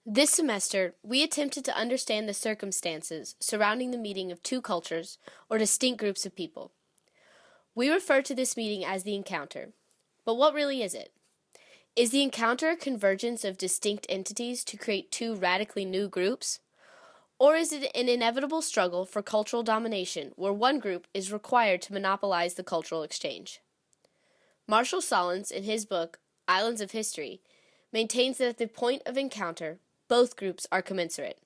This semester, we attempted to understand the circumstances surrounding the meeting of two cultures or distinct groups of people. We refer to this meeting as the encounter. But what really is it? Is the encounter a convergence of distinct entities to create two radically new groups? Or is it an inevitable struggle for cultural domination where one group is required to monopolize the cultural exchange? Marshall Solins, in his book, Islands of History, maintains that at the point of encounter, both groups are commensurate.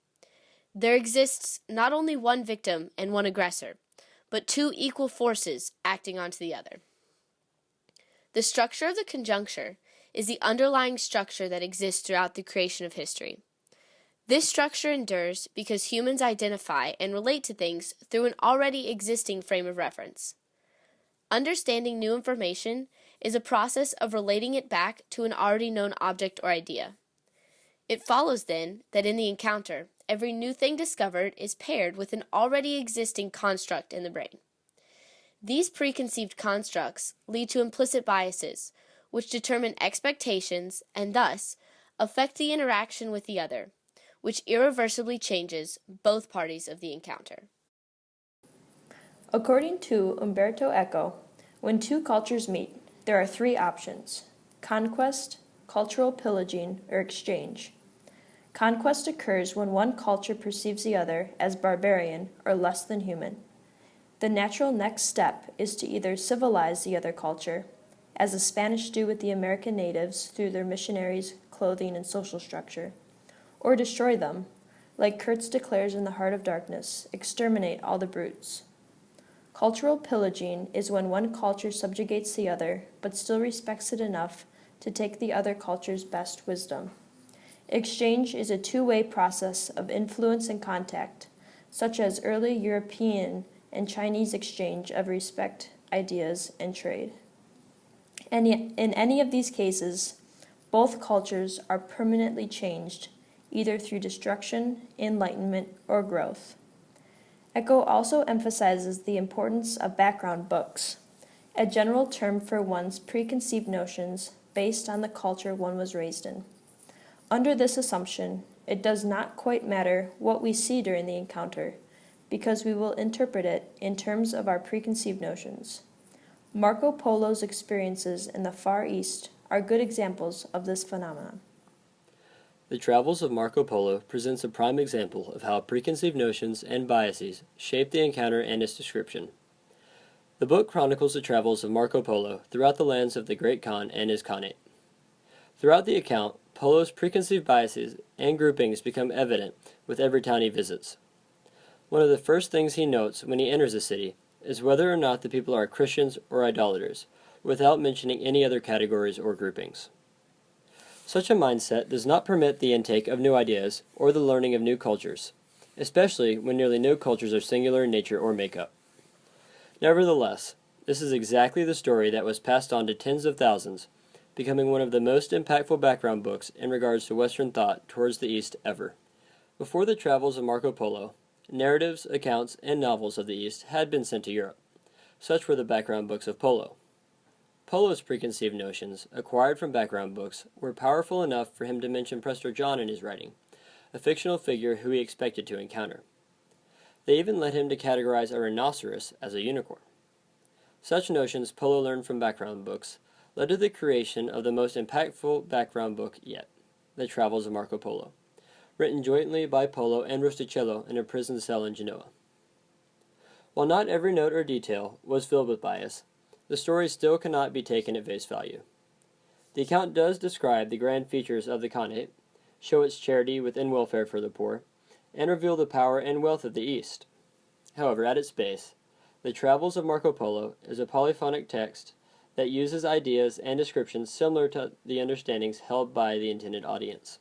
There exists not only one victim and one aggressor, but two equal forces acting onto the other. The structure of the conjuncture is the underlying structure that exists throughout the creation of history. This structure endures because humans identify and relate to things through an already existing frame of reference. Understanding new information is a process of relating it back to an already known object or idea. It follows, then, that in the encounter, every new thing discovered is paired with an already existing construct in the brain. These preconceived constructs lead to implicit biases, which determine expectations and thus affect the interaction with the other, which irreversibly changes both parties of the encounter. According to Umberto Eco, when two cultures meet, there are three options: conquest, cultural pillaging, or exchange. Conquest occurs when one culture perceives the other as barbarian or less than human. The natural next step is to either civilize the other culture, as the Spanish do with the American natives through their missionaries, clothing, and social structure, or destroy them, like Kurtz declares in The Heart of Darkness, exterminate all the brutes. Cultural pillaging is when one culture subjugates the other, but still respects it enough to take the other culture's best wisdom. Exchange is a two-way process of influence and contact, such as early European and Chinese exchange of respect, ideas, and trade. And in any of these cases, both cultures are permanently changed, either through destruction, enlightenment, or growth. Eco also emphasizes the importance of background books, a general term for one's preconceived notions based on the culture one was raised in. Under this assumption, it does not quite matter what we see during the encounter, because we will interpret it in terms of our preconceived notions. Marco Polo's experiences in the Far East are good examples of this phenomenon. The Travels of Marco Polo presents a prime example of how preconceived notions and biases shape the encounter and its description. The book chronicles the travels of Marco Polo throughout the lands of the Great Khan and his Khanate. Throughout the account, Polo's preconceived biases and groupings become evident with every town he visits. One of the first things he notes when he enters a city is whether or not the people are Christians or idolaters, without mentioning any other categories or groupings. Such a mindset does not permit the intake of new ideas or the learning of new cultures, especially when nearly no cultures are singular in nature or makeup. Nevertheless, this is exactly the story that was passed on to tens of thousands, becoming one of the most impactful background books in regards to Western thought towards the East ever. Before the travels of Marco Polo, narratives, accounts, and novels of the East had been sent to Europe. Such were the background books of Polo. Polo's preconceived notions, acquired from background books, were powerful enough for him to mention Prester John in his writing, a fictional figure who he expected to encounter. They even led him to categorize a rhinoceros as a unicorn. Such notions Polo learned from background books led to the creation of the most impactful background book yet, The Travels of Marco Polo, written jointly by Polo and Rustichello in a prison cell in Genoa. While not every note or detail was filled with bias, the story still cannot be taken at face value. The account does describe the grand features of the Khanate, show its charity within welfare for the poor, and reveal the power and wealth of the East. However, at its base, The Travels of Marco Polo is a polyphonic text that uses ideas and descriptions similar to the understandings held by the intended audience.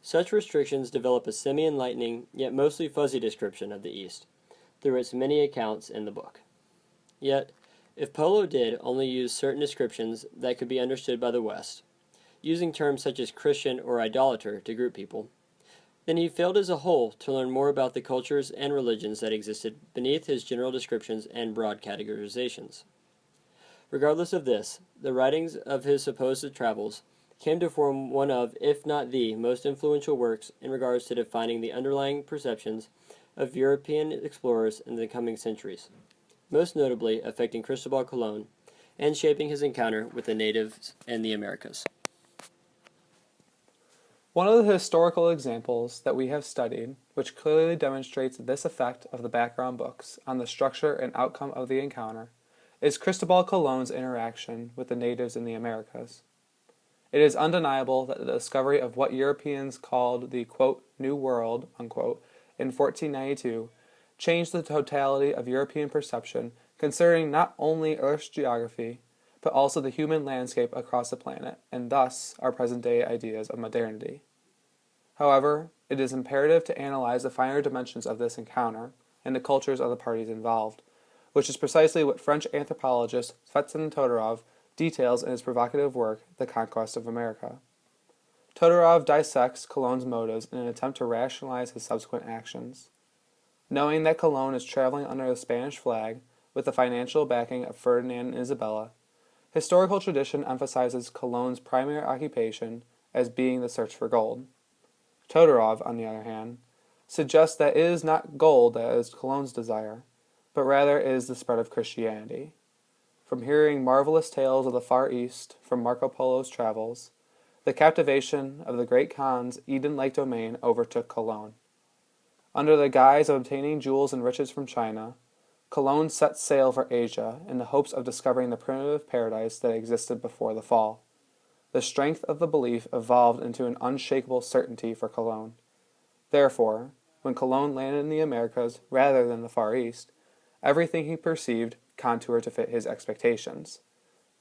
Such restrictions develop a semi-enlightening, yet mostly fuzzy description of the East, through its many accounts in the book. Yet, if Polo did only use certain descriptions that could be understood by the West, using terms such as Christian or idolater to group people, then he failed as a whole to learn more about the cultures and religions that existed beneath his general descriptions and broad categorizations. Regardless of this, the writings of his supposed travels came to form one of, if not the, most influential works in regards to defining the underlying perceptions of European explorers in the coming centuries, most notably affecting Cristobal Colon and shaping his encounter with the natives in the Americas. One of the historical examples that we have studied, which clearly demonstrates this effect of the background books on the structure and outcome of the encounter, is Cristobal Colon's interaction with the natives in the Americas. It is undeniable that the discovery of what Europeans called the, quote, New World, unquote, in 1492 changed the totality of European perception concerning not only Earth's geography, but also the human landscape across the planet, and thus our present-day ideas of modernity. However, it is imperative to analyze the finer dimensions of this encounter and the cultures of the parties involved, which is precisely what French anthropologist Svetsan Todorov details in his provocative work, The Conquest of America. Todorov dissects Colon's motives in an attempt to rationalize his subsequent actions. Knowing that Colon is traveling under the Spanish flag with the financial backing of Ferdinand and Isabella, historical tradition emphasizes Colon's primary occupation as being the search for gold. Todorov, on the other hand, suggests that it is not gold that is Colon's desire, but rather it is the spread of Christianity. From hearing marvelous tales of the Far East from Marco Polo's travels, the captivation of the Great Khan's Eden-like domain overtook Colon. Under the guise of obtaining jewels and riches from China, Colon set sail for Asia in the hopes of discovering the primitive paradise that existed before the fall. The strength of the belief evolved into an unshakable certainty for Colon. Therefore, when Colon landed in the Americas rather than the Far East, everything he perceived contoured to fit his expectations.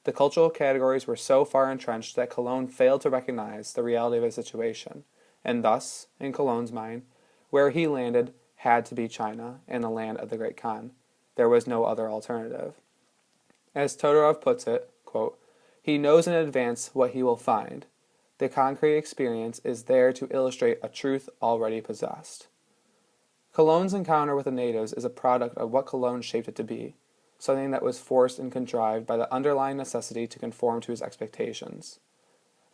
The cultural categories were so far entrenched that Colon failed to recognize the reality of his situation, and thus, in Colon's mind, where he landed had to be China and the land of the Great Khan. There was no other alternative. As Todorov puts it, quote, he knows in advance what he will find. The concrete experience is there to illustrate a truth already possessed. Colon's encounter with the natives is a product of what Colon shaped it to be, something that was forced and contrived by the underlying necessity to conform to his expectations.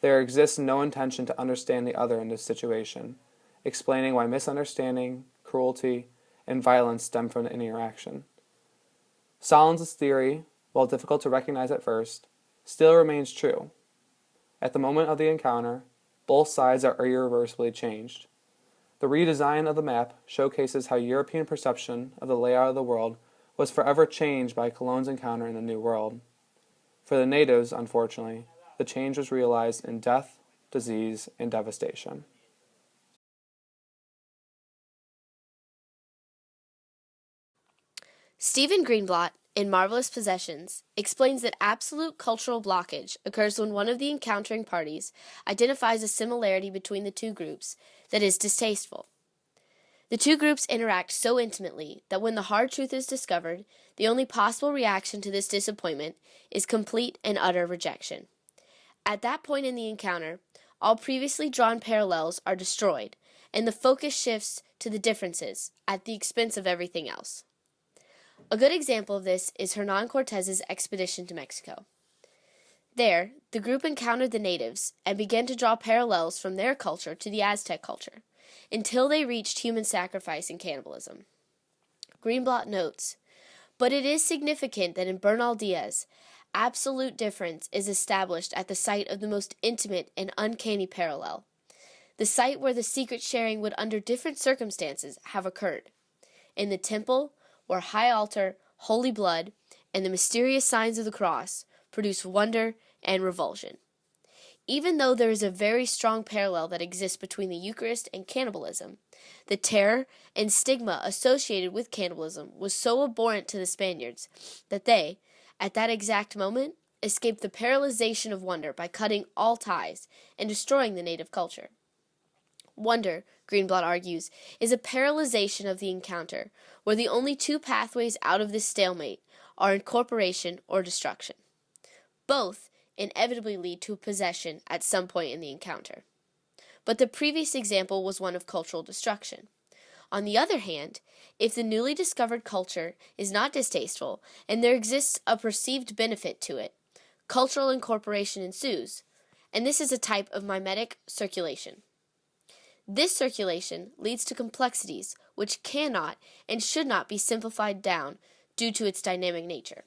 There exists no intention to understand the other in this situation, explaining why misunderstanding, cruelty, and violence stem from the interaction. Solon's theory, while difficult to recognize at first, still remains true. At the moment of the encounter, both sides are irreversibly changed. The redesign of the map showcases how European perception of the layout of the world was forever changed by Colon's encounter in the New World. For the natives, unfortunately, the change was realized in death, disease, and devastation. Stephen Greenblatt, in Marvelous Possessions, explains that absolute cultural blockage occurs when one of the encountering parties identifies a similarity between the two groups that is distasteful. The two groups interact so intimately that when the hard truth is discovered, the only possible reaction to this disappointment is complete and utter rejection. At that point in the encounter, all previously drawn parallels are destroyed, and the focus shifts to the differences at the expense of everything else. A good example of this is Hernan Cortez's expedition to Mexico. There, the group encountered the natives and began to draw parallels from their culture to the Aztec culture, until they reached human sacrifice and cannibalism. Greenblatt notes, but it is significant that in Bernal Diaz, absolute difference is established at the site of the most intimate and uncanny parallel, the site where the secret sharing would under different circumstances have occurred. In the temple, where high altar, holy blood, and the mysterious signs of the cross produce wonder and revulsion. Even though there is a very strong parallel that exists between the Eucharist and cannibalism, the terror and stigma associated with cannibalism was so abhorrent to the Spaniards that they, at that exact moment, escaped the paralyzation of wonder by cutting all ties and destroying the native culture. Wonder, Greenblatt argues, is a paralyzation of the encounter, where the only two pathways out of this stalemate are incorporation or destruction. Both inevitably lead to possession at some point in the encounter. But the previous example was one of cultural destruction. On the other hand, if the newly discovered culture is not distasteful and there exists a perceived benefit to it, cultural incorporation ensues, and this is a type of mimetic circulation. This circulation leads to complexities which cannot and should not be simplified down due to its dynamic nature.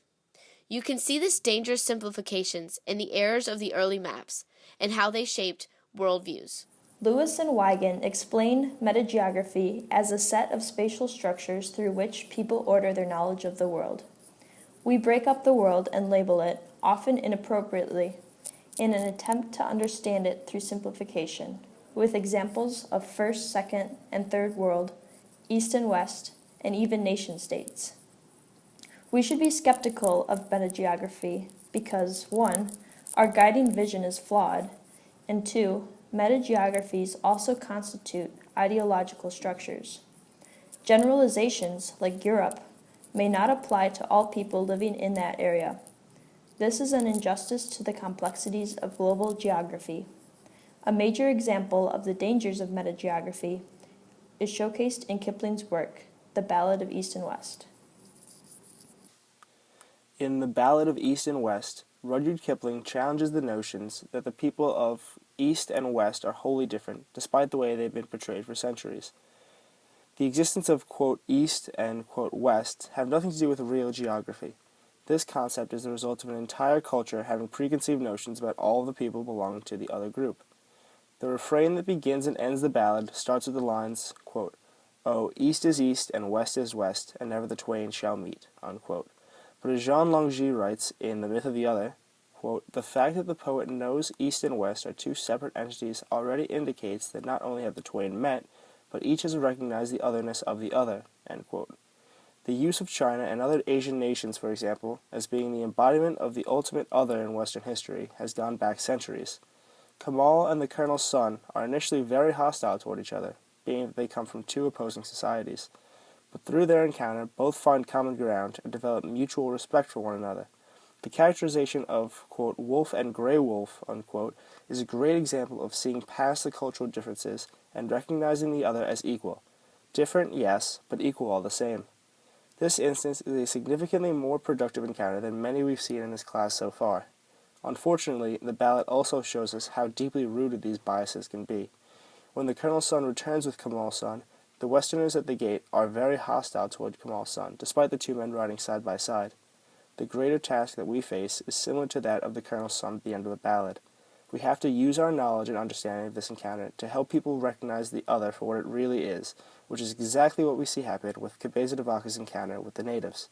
You can see this dangerous simplifications in the errors of the early maps and how they shaped worldviews. Lewis and Wigan explain metageography as a set of spatial structures through which people order their knowledge of the world. We break up the world and label it, often inappropriately, in an attempt to understand it through simplification, with examples of first, second, and third world, east and west, and even nation-states. We should be skeptical of metageography because, 1, our guiding vision is flawed, and 2, metageographies also constitute ideological structures. Generalizations, like Europe, may not apply to all people living in that area. This is an injustice to the complexities of global geography. A major example of the dangers of metageography is showcased in Kipling's work, The Ballad of East and West. In The Ballad of East and West, Rudyard Kipling challenges the notions that the people of East and West are wholly different, despite the way they've been portrayed for centuries. The existence of, quote, East and, quote, West have nothing to do with real geography. This concept is the result of an entire culture having preconceived notions about all the people belonging to the other group. The refrain that begins and ends the ballad starts with the lines, quote, "Oh, East is East and West is West, and never the twain shall meet," unquote. But as Jean Longy writes in The Myth of the Other, quote, "The fact that the poet knows East and West are two separate entities already indicates that not only have the twain met, but each has recognized the otherness of the other," end quote. The use of China and other Asian nations, for example, as being the embodiment of the ultimate other in Western history has gone back centuries. Kemal and the Colonel's son are initially very hostile toward each other, being that they come from two opposing societies. But through their encounter, both find common ground and develop mutual respect for one another. The characterization of, quote, "wolf and gray wolf," unquote, is a great example of seeing past the cultural differences and recognizing the other as equal. Different, yes, but equal all the same. This instance is a significantly more productive encounter than many we've seen in this class so far. Unfortunately, the ballad also shows us how deeply rooted these biases can be. When the Colonel's son returns with Kemal's son, the Westerners at the gate are very hostile toward Kemal's son, despite the two men riding side by side. The greater task that we face is similar to that of the Colonel's son at the end of the ballad. We have to use our knowledge and understanding of this encounter to help people recognize the other for what it really is, which is exactly what we see happen with Cabeza de Vaca's encounter with the natives.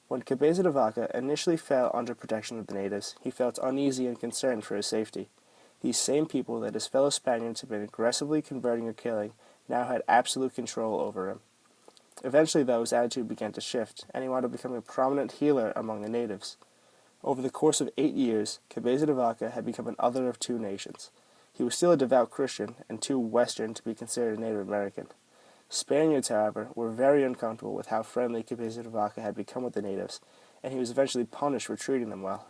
When Cabeza de Vaca initially fell under protection of the natives, he felt uneasy and concerned for his safety. These same people that his fellow Spaniards had been aggressively converting or killing now had absolute control over him. Eventually, though, his attitude began to shift, and he wound up becoming a prominent healer among the natives. Over the course of 8 years, Cabeza de Vaca had become an other of two nations. He was still a devout Christian, and too Western to be considered a Native American. Spaniards, however, were very uncomfortable with how friendly Cabeza de Vaca had become with the natives, and he was eventually punished for treating them well.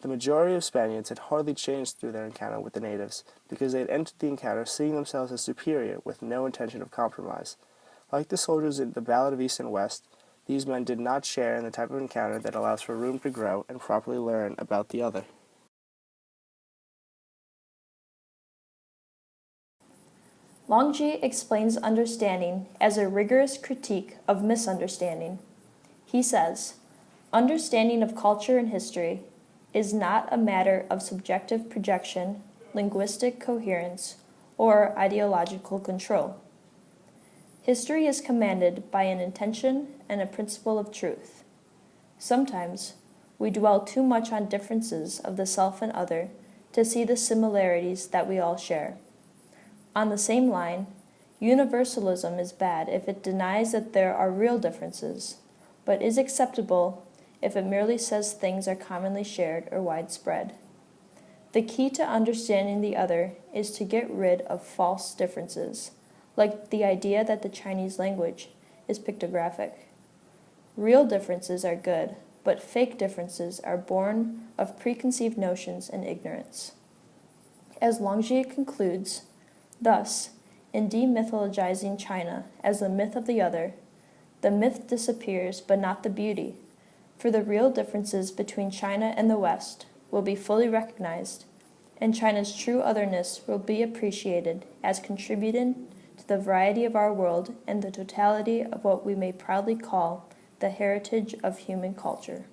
The majority of Spaniards had hardly changed through their encounter with the natives, because they had entered the encounter seeing themselves as superior with no intention of compromise. Like the soldiers in the Ballad of East and West, these men did not share in the type of encounter that allows for room to grow and properly learn about the other. Longy explains understanding as a rigorous critique of misunderstanding. He says, "Understanding of culture and history is not a matter of subjective projection, linguistic coherence, or ideological control. History is commanded by an intention and a principle of truth. Sometimes we dwell too much on differences of the self and other to see the similarities that we all share. On the same line, universalism is bad if it denies that there are real differences, but is acceptable if it merely says things are commonly shared or widespread. The key to understanding the other is to get rid of false differences, like the idea that the Chinese language is pictographic. Real differences are good, but fake differences are born of preconceived notions and ignorance." As Longy concludes, thus, in demythologizing China as the myth of the other, the myth disappears but not the beauty, for the real differences between China and the West will be fully recognized, and China's true otherness will be appreciated as contributing to the variety of our world and the totality of what we may proudly call the heritage of human culture.